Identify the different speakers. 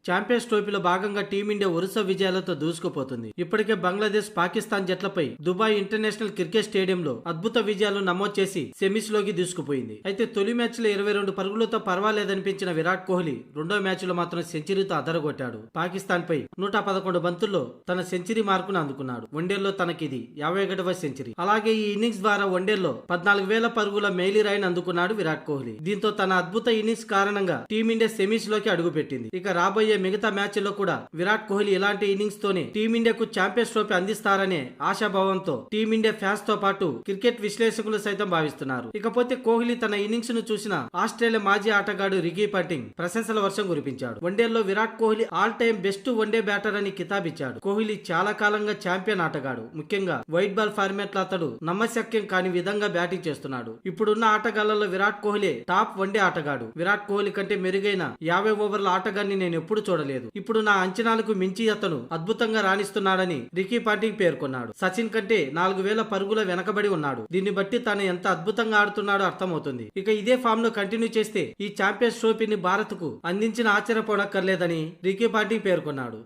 Speaker 1: Champions ట్రోఫీలో భాగంగా team India వరుస విజయాలతో దూసుకుపోతుంది. ఇప్పటికే బంగ్లాదేశ్, పాకిస్తాన్ జట్లపై దుబాయ్ ఇంటర్నేషనల్ క్రికెట్ స్టేడియంలో అద్భుత విజయాలు నమోదు చేసి సెమీస్ లోకి దూసుకుపోయింది. అయితే తొలి మ్యాచ్ లో 22 పరుగులతో పర్వాలేదనిపించిన విరాట్ కోహ్లీ రెండో మ్యాచ్ లో మాత్రం సెంచరీతో అదరగొట్టాడు. పాకిస్తాన్ పై 111 బంతుల్లో తన సెంచరీ మార్కును అందుకున్నాడు. వన్డేల్లో తనకిది 51వ సెంచరీ. అలాగే ఈ ఇన్నింగ్స్ ద్వారా వన్డేల్లో 14,000 పరుగుల మేలిరాయిని అందుకున్నాడు విరాట్ కోహ్లీ. దీంతో తన అద్భుత ఇన్నింగ్స్ కారణంగా టీమిండియా సెమీస్ లోకి అడుగుపెట్టింది. ఇక రాబోయే మిగతా మ్యాచ్ల్లో కూడా విరాట్ కోహ్లీ ఇలాంటి ఇన్నింగ్స్ తోనే టీమిండియాకు ఛాంపియన్స్ ట్రోఫీ అందిస్తారనే ఆశాభావంతో టీమిండియా ఫ్యాన్స్ తో పాటు క్రికెట్ విశ్లేషకులు సైతం భావిస్తున్నారు. ఇకపోతే కోహ్లీ తన ఇన్నింగ్స్ ను చూసిన ఆస్ట్రేలియా మాజీ ఆటగాడు రికీ పాంటింగ్ ప్రశంసల వర్షం కురిపించాడు. వన్డేల్లో Virat Kohli all time best one day batter అని కితాబిచ్చాడు. కోహ్లీ చాలా కాలంగా ఛాంపియన్ ఆటగాడు. ముఖ్యంగా వైట్ బాల్ ఫార్మాట్ లో అతడు నమ్మశక్యం కాని విధంగా బ్యాటింగ్ చేస్తున్నాడు. ఇప్పుడున్న ఆటగాళ్లలో విరాట్ కోహ్లీ టాప్ వన్డే ఆటగాడు. విరాట్ కోహ్లీ కంటే మెరుగైన 50 ఓవర్ల ఆటగాన్ని నేను ఎప్పుడు చూడలేదు. ఇప్పుడు నా అంచనాలకు మించి అతను అద్భుతంగా రాణిస్తున్నాడని రికీ పాంటింగ్ పేర్కొన్నాడు. సచిన్ కంటే 4,000 పరుగుల వెనకబడి ఉన్నాడు. దీన్ని బట్టి తాను ఎంత అద్భుతంగా ఆడుతున్నాడో అర్థమవుతుంది. ఇక ఇదే ఫామ్ లో కంటిన్యూ చేస్తే ఈ ఛాంపియన్స్ ట్రోఫీని భారత్ కు అందించిన ఆశ్చర్యపోనక్కర్లేదని రికీ పాంటింగ్ పేర్కొన్నాడు.